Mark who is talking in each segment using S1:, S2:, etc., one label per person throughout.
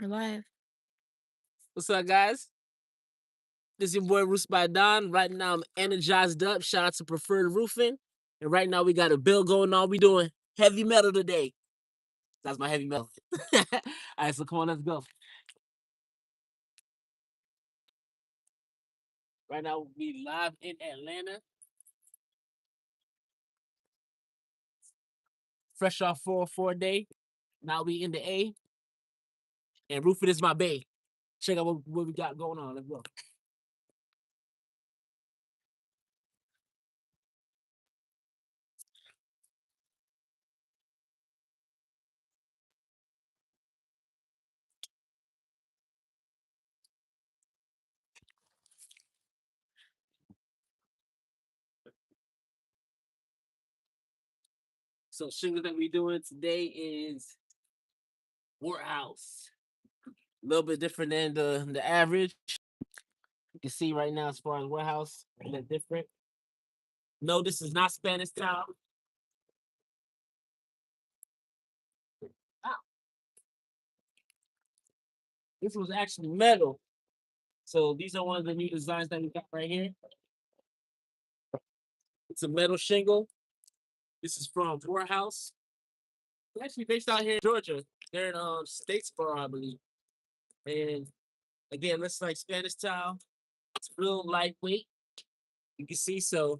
S1: We're live.
S2: What's up, guys? This is your boy Roos by Don. Right now, I'm energized up. Shout out to Preferred Roofing. And right now, we got a bill going on. We doing heavy metal today. That's my heavy metal. All right, so come on, let's go. Right now, we live in Atlanta. Fresh off 404 day. Now we in the A. And roofing is my bay. Check out what we got going on. Let's go. So shingles that we doing today is Worthouse. A little bit different than the average. You can see right now as far as Warehouse, a little different. No, this is not Spanish tile. Ah, this was actually metal. So these are one of the new designs that we got right here. It's a metal shingle. This is from Worthouse. It's actually based out here in Georgia. They're in Statesboro, I believe. And again, looks like Spanish tile. It's real lightweight. You can see, so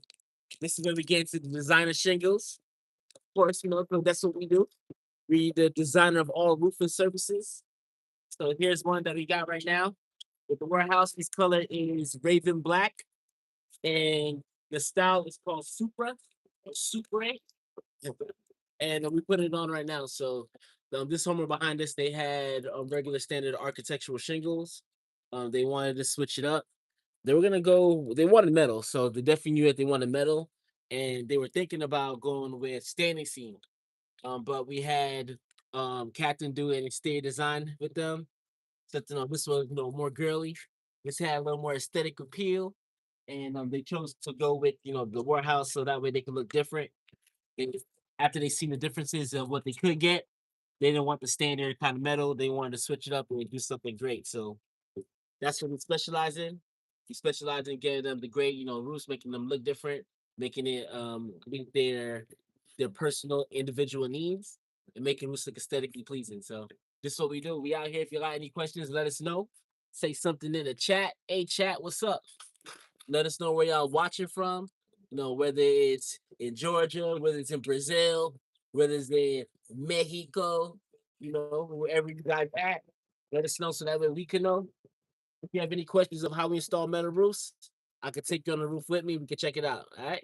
S2: this is where we get into the designer shingles. Of course, that's what we do. We the designer of all roofing services. So here's one that we got right now. With the Warehouse, this color is Raven Black, and the style is called Supra or Supre. And we put it on right now. So this homer behind us, they had regular standard architectural shingles. They wanted to switch it up. They were gonna go. They wanted metal, so they definitely knew that they wanted metal, and they were thinking about going with standing seam. But we had Captain do an exterior design with them. Something on this was more girly. This had a little more aesthetic appeal, and they chose to go with the warehouse so that way they could look different. And after they seen the differences of what they could get, they didn't want the standard kind of metal. They wanted to switch it up and do something great. So that's what we specialize in. We specialize in getting them the great, roofs, making them look different, making it meet their personal individual needs and making roofs look aesthetically pleasing. So this is what we do. We out here. If you got any questions, let us know. Say something in the chat. Hey chat, what's up? Let us know where y'all watching from. Whether it's in Georgia, whether it's in Brazil, whether it's in Mexico, wherever you guys at. Let us know so that way we can know. If you have any questions of how we install metal roofs, I could take you on the roof with me. We can check it out. All right.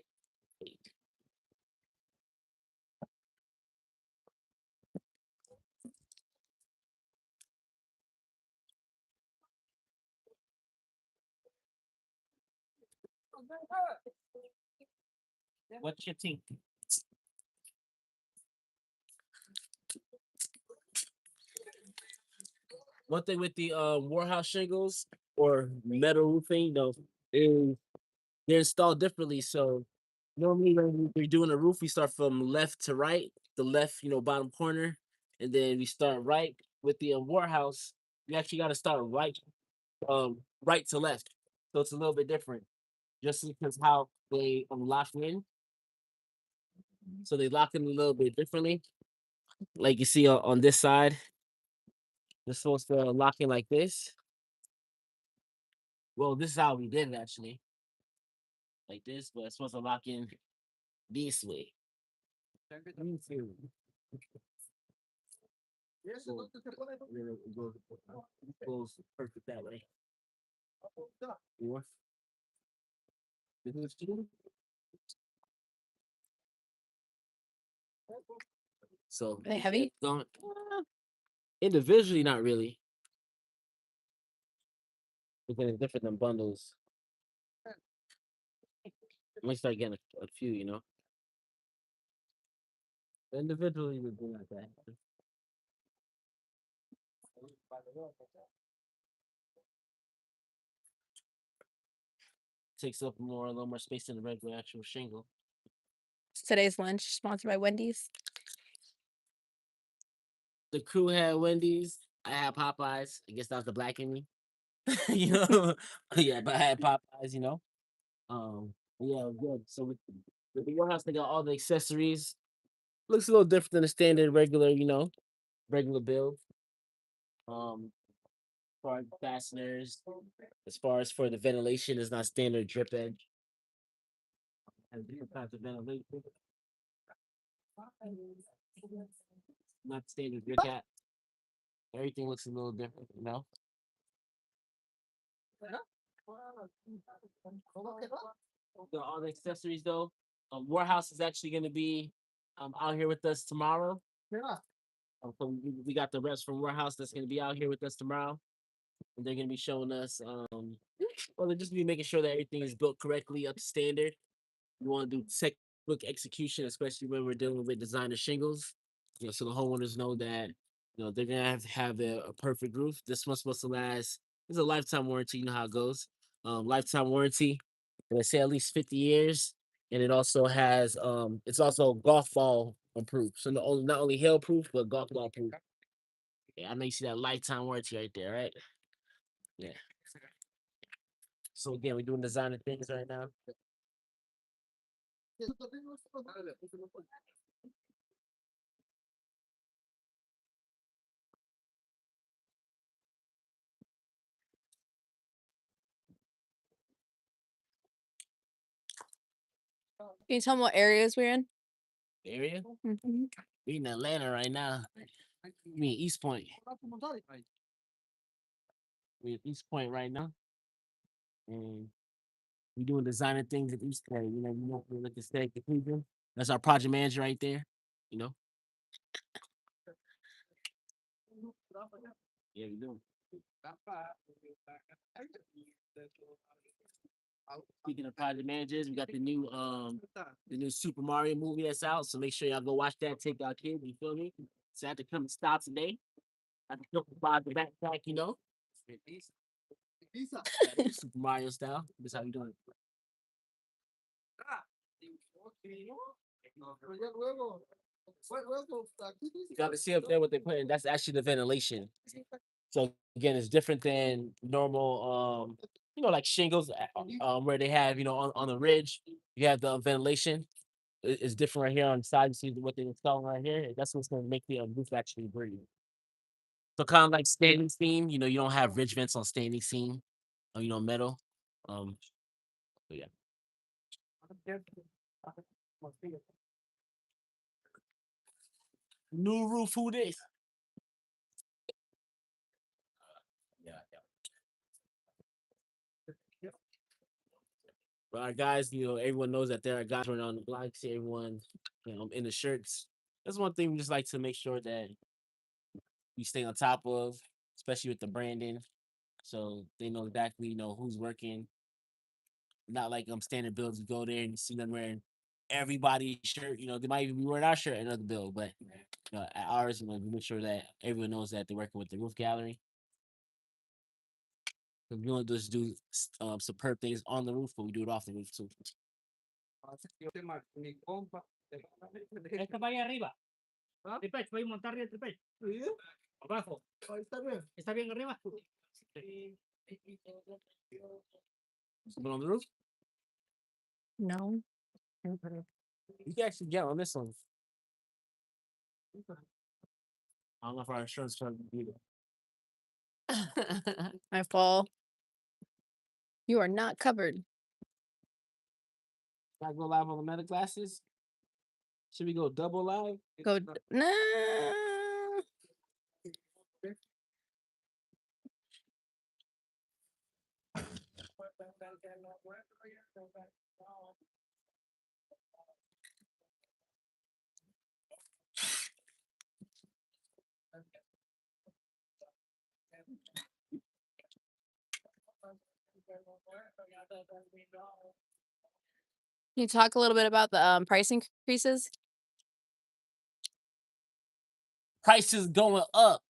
S2: What's your team? One thing with the Warehouse shingles or metal roofing, is they're installed differently. So normally when we're doing a roof, we start from left to right, the left, bottom corner, and then we start right with the Warehouse. We actually got to start right to left, so it's a little bit different, just because how they lock in. So they lock in a little bit differently. Like you see on this side, they're supposed to lock in like this. Well, this is how we did it actually, like this, but it's supposed to lock in this way. Me too. So, it goes perfect that way. Or this is two. So
S1: Are they heavy?
S2: don't individually, not really, because it's different than bundles. I might start getting a few, Individually, would be like that. Takes up a little more space than the regular actual shingle.
S1: Today's lunch sponsored by Wendy's.
S2: The crew had Wendy's. I had Popeyes. I guess that was the black in me. you know, yeah, but I had Popeyes. But yeah, it was good. So with the warehouse, they got all the accessories. Looks a little different than the standard regular, regular build. Um, as far as fasteners, as far as for the ventilation, it's not standard drip edge. Has different types of ventilation, not standard drip cap. Everything looks a little different. Got all the accessories though. Warehouse is actually going to be out here with us tomorrow. So we got the reps from Warehouse that's going to be out here with us tomorrow, and they're going to be showing us. Well, they're just be making sure that everything is built correctly up to standard. We want to do textbook execution, especially when we're dealing with designer shingles. So the homeowners know that they're gonna have to have a perfect roof. This one's supposed to last. It's a lifetime warranty. You know how it goes. Lifetime warranty. They say at least 50 years, and it also has it's also golf ball proof. So not only hail proof but golf ball proof. Yeah, I know you see that lifetime warranty right there, right? Yeah. So again, we're doing designer things right now.
S1: Can you tell me what areas we're in?
S2: Area.
S1: Mhm.
S2: We in Atlanta right now. You mean East Point? We in East Point right now, and we doing designer things at East Point. We look at State Cathedral. That's our project manager right there. You know. Yeah, we do. Speaking of project managers, we got the new Super Mario movie that's out. So make sure y'all go watch that. Take our kids. You feel me? So I have to come and stop today. I have to go buy the backpack. Super Mario style. That's how we doing it. Y'all can see up there what they're putting. That's actually the ventilation. So again, it's different than normal, like shingles, where they have, on the ridge, you have the ventilation. It's different right here on the side. You see what they're installing right here. That's what's going to make the roof actually breathe. So kind of like standing seam. You don't have ridge vents on standing seam, metal. Um, but yeah. New roof, who this? Yeah. But our guys, everyone knows that there are guys running on the block. See everyone, in the shirts. That's one thing we just like to make sure that we stay on top of, especially with the branding, so they know exactly, who's working. Not like standard builds. You go there and you see them wearing everybody's shirt. They might even be wearing our shirt at another build, but at ours, we make sure that everyone knows that they're working with the roof gallery. Because we don't just do superb things on the roof, but we do it off the roof too. Esta para allá arriba. Tripech, voy a montar el tripech. Abajo. ¿Está bien arriba? Something on the roof?
S1: No.
S2: You can actually get on this one. I don't know if our insurance company can do that.
S1: I fall. You are not covered.
S2: Can I go live on the meta glasses? Should we go double live?
S1: Go. Nah. Can you talk a little bit about the price increases?
S2: Prices going up.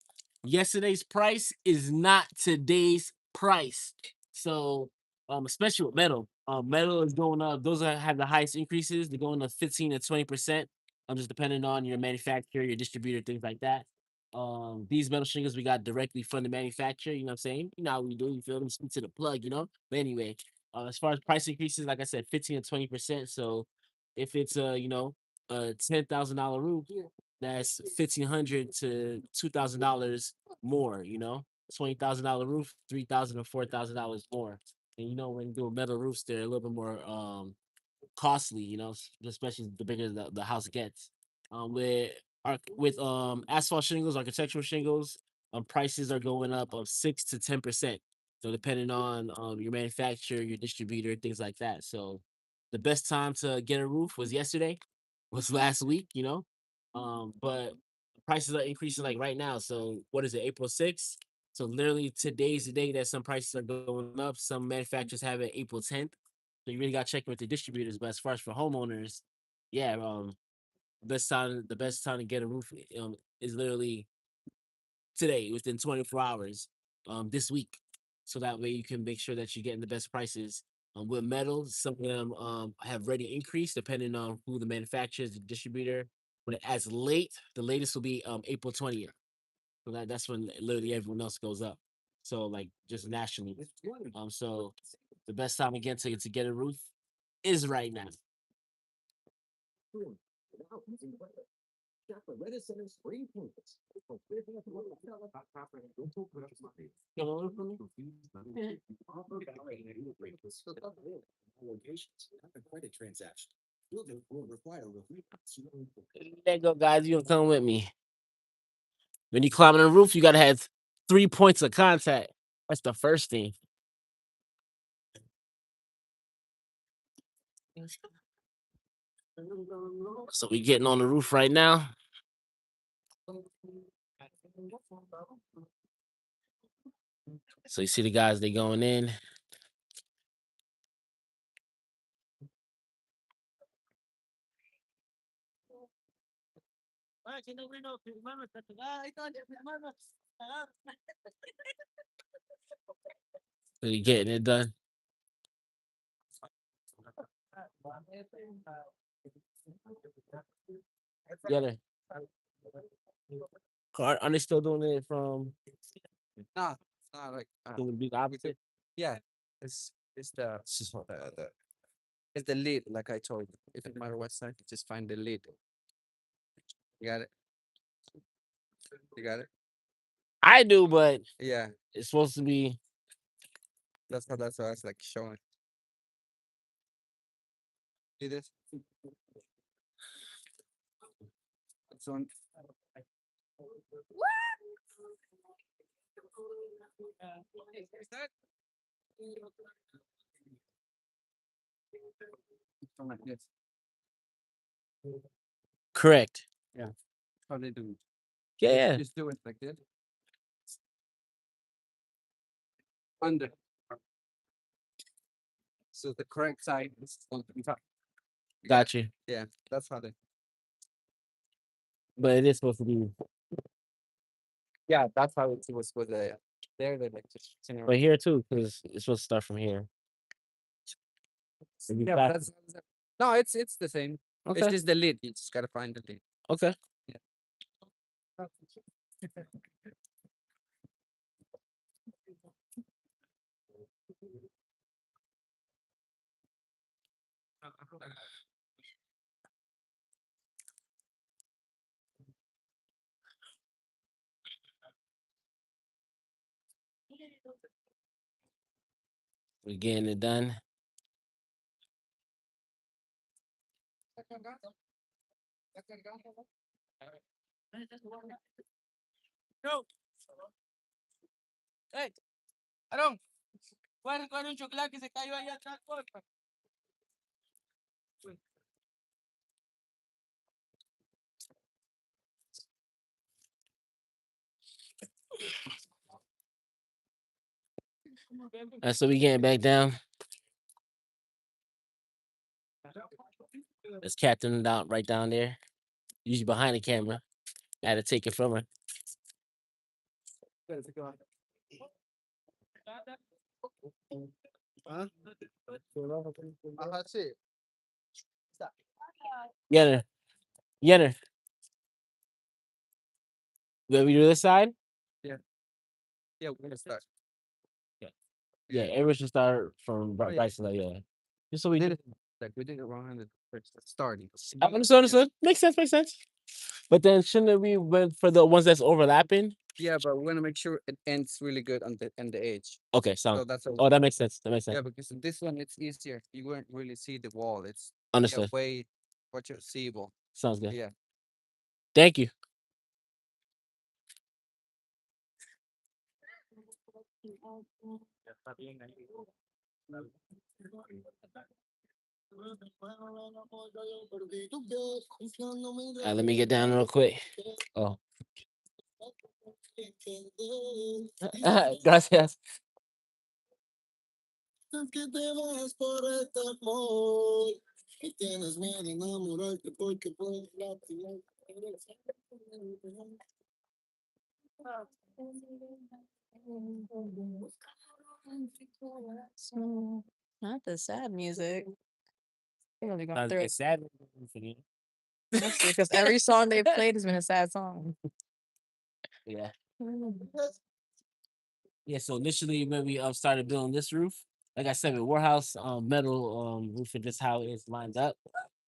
S2: Yesterday's price is not today's price. So, especially with metal, metal is going up. Those have the highest increases. They're going up 15 to 20%. Just depending on your manufacturer, your distributor, things like that. These metal shingles we got directly from the manufacturer. You know what I'm saying? You know how we do. You feel them? Speak to the plug. You know. But anyway, as far as price increases, like I said, 15 to 20%. So if it's a $10,000 roof, that's $1,500 to $2,000 more. $20,000 roof, $3,000 to $4,000 more. And when you do a metal roofs, they're a little bit more costly, especially the bigger the house gets. With asphalt shingles, architectural shingles, prices are going up of 6 to 10%. So depending on your manufacturer, your distributor, things like that. So the best time to get a roof was yesterday, was last week, but prices are increasing like right now. So what is it, April 6th? So literally today's the day that some prices are going up. Some manufacturers have it April 10th. So you really got to check with the distributors. But as far as for homeowners, yeah, the best time to get a roof is literally today, within 24 hours, this week. So that way you can make sure that you're getting the best prices. With metal, some of them have already increased depending on who the manufacturer is, the distributor. But as the latest will be April 20th. So that's when literally everyone else goes up. So like just nationally. So the best time again to get a roof is right now. You know, there you go, guys. You gonna come with me. When you climb on the roof, you gotta have 3 points of contact. That's the first thing. So we getting on the roof right now. So you see the guys, they going in. So you getting it done. Get it. Are they still doing it from
S3: No, not like
S2: doing the opposite?
S3: yeah. It's it's the lead, like I told you. If it matter what side, just find the lead. You got it. You got it.
S2: I do, but
S3: Yeah,
S2: it's supposed to be.
S3: that's what I was like showing. See this? It's on. Is that? It's on like this.
S2: Correct.
S3: Yeah. How they do it?
S2: Yeah, yeah.
S3: Just do it like this. Under. So the correct side is on the top.
S2: Got you.
S3: Yeah, that's how they.
S2: But it is supposed to be.
S3: Yeah, that's how it was with the. There they like just.
S2: But here too, because it's supposed to start from here.
S3: Yeah, but no, it's the same. It's
S2: Okay.
S3: just the lid. You just gotta find the lid.
S2: Okay.
S3: Yeah.
S2: We're getting it done.
S3: No. Hey, Aaron, ¿cuál un chocolate que se cayó allá atrás, porfa?
S2: So we getting back down. That's Captain out right down there. Usually behind the camera. I had to take it from her.
S3: Huh? Ajá, sí.
S2: Get her. Get her. Then we do this side.
S3: Yeah. Yeah, we're gonna start.
S2: Yeah. Yeah, everyone should start from
S3: Oh, yeah.
S2: right side. Yeah. Just so we
S3: Did it like we did it wrong in the first starting.
S2: understood. Understood. Makes sense. Makes sense. But then shouldn't we went for the ones that's overlapping?
S3: Yeah, but we wanna make sure it ends really good on the edge.
S2: Okay.
S3: So
S2: So.
S3: that's a
S2: Oh, that makes sense. That makes sense.
S3: yeah, because in this one it's easier. You won't really see the wall. It's yeah,
S2: Understood.
S3: way what you seeable.
S2: Sounds good.
S3: Yeah.
S2: Thank you. Let me get down real quick. Oh. Gracias.
S1: Not the sad music. They really gone through it.
S2: It's sad.
S1: Because every song they've played has been a sad song.
S2: Yeah. Yeah. So initially, when we started building this roof, like I said, with Worthouse metal roofing, just how it's lined up.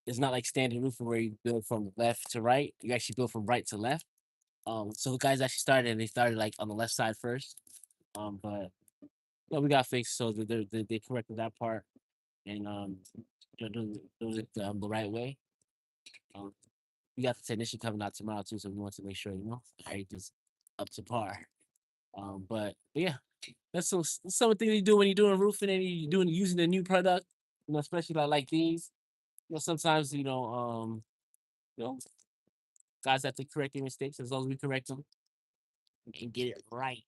S2: It's not like standard roofing where you build from left to right. You actually build from right to left. So the guys actually started. They started like on the left side first. But no, we got fixed, so they corrected that part and doing it the right way. Um, we got the technician coming out tomorrow too, so we want to make sure everything's up to par. But yeah, that's some of the things you do when you're doing roofing and you're doing using a new product. Especially like these. Sometimes you know, guys have to correct their mistakes as long as we correct them and get it right.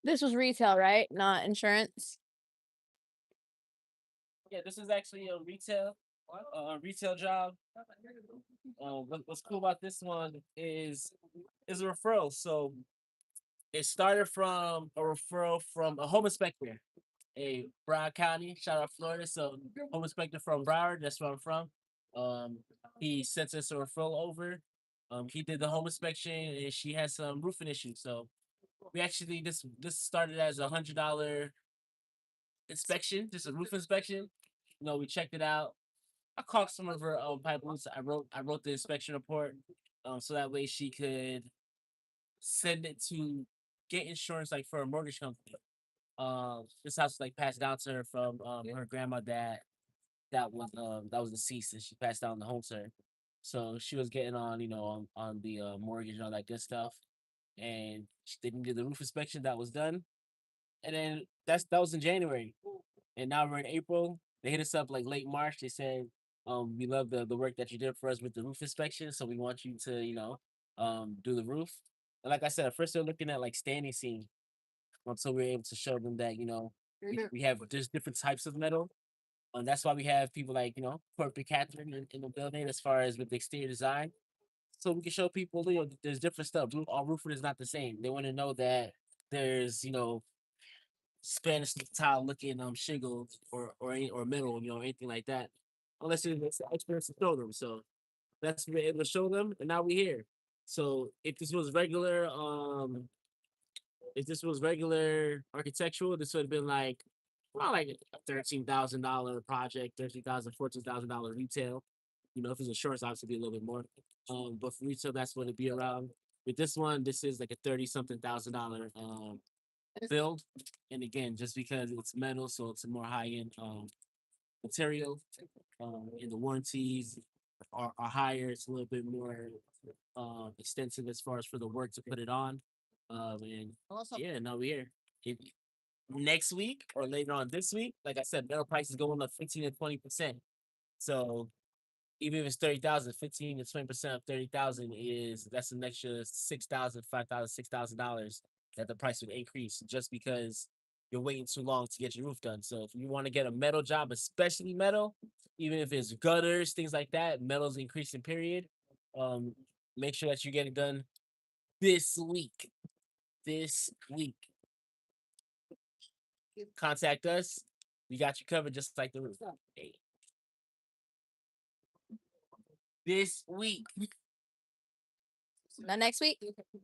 S1: This was retail, right? Not insurance.
S2: Yeah, this is actually a retail job. What's cool about this one is a referral. So it started from a referral from a home inspector, a Broward County, shout out Florida. So home inspector from Broward, that's where I'm from. Um, he sent us a referral over. He did the home inspection and she had some roofing issues. So we actually this started as $100 inspection, just a roof inspection. We checked it out. I called some of her pipe boots. I wrote the inspection report, so that way she could send it to get insurance like for a mortgage company. This house was like passed down to her from her grandma that was deceased and she passed down the home to her. So she was getting on on the mortgage and all that good stuff. And she didn't do the roof inspection that was done. And then that was in January. And now we're in April. They hit us up like late March. They said, we love the work that you did for us with the roof inspection. So we want you to, do the roof. And like I said, at first they're looking at like standing seam. So we are able to show them that, we have just different types of metal. And that's why we have people like, Corporate Catherine in the building as far as with the exterior design. So we can show people, there's different stuff. All roofing is not the same. They want to know that there's, Spanish style looking shingles or metal, anything like that. Unless it's experience to show them. So that's what we're able to show them, and now we're here. So if this was regular architectural, this would have been like around like a $13,000 project, $13,000, $14,000 retail. You know, if it's insurance, obviously be a little bit more. But for retail, that's what it'd be around. With this one, this is like a 30 something thousand dollar build. And again, just because it's metal, so it's a more high end material. And the warranties are higher. It's a little bit more extensive as far as for the work to put it on. And yeah, no, we're here. If, next week or later on this week, like I said, metal prices going up 15 to 20%. So even if it's 30,000, 15 to 20% of 30,000 is that's an extra 6,000, 5,000, $6,000 that the price would increase just because you're waiting too long to get your roof done. So if you want to get a metal job, especially metal, even if it's gutters, things like that, metal's increasing period. Um, make sure that you get it done this week. This week. Contact us. We got you covered just like the roof. Hey. This week.
S1: Not next week.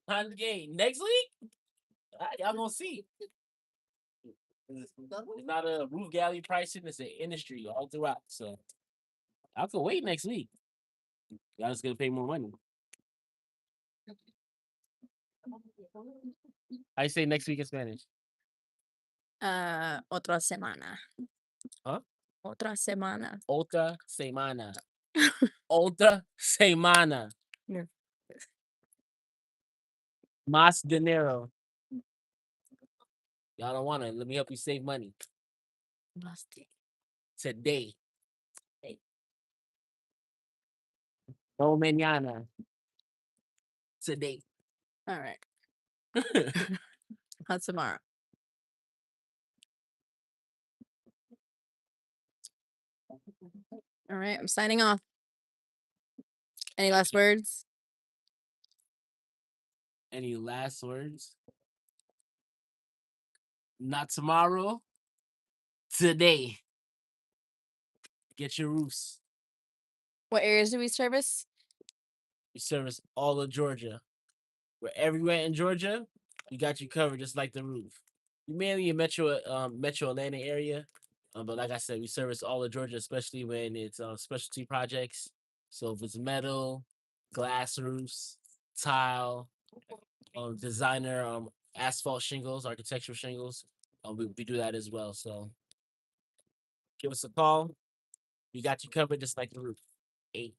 S2: On the game. Next week? Y'all gonna see. It's not a roof galley pricing, it's an industry all throughout. So I can wait next week. Y'all just gonna pay more money. I say next week in Spanish.
S1: Otra semana.
S2: Huh?
S1: Otra semana.
S2: Otra semana. Otra semana.
S1: Yeah.
S2: Más dinero. Y'all don't want to. Let me help you save money. Today. No mañana. Today.
S1: All right. How's tomorrow? All right, I'm signing off. Any last words?
S2: Any last words? Not tomorrow. Today. Get your roofs.
S1: What areas do we service?
S2: We service all of Georgia. We're everywhere in Georgia. We got you covered just like the roof. We mainly in Metro Atlanta area. But like I said, we service all of Georgia, especially when it's specialty projects. So if it's metal, glass roofs, tile, designer, asphalt shingles, architectural shingles, we do that as well. So give us a call. We got you covered just like the roof. 8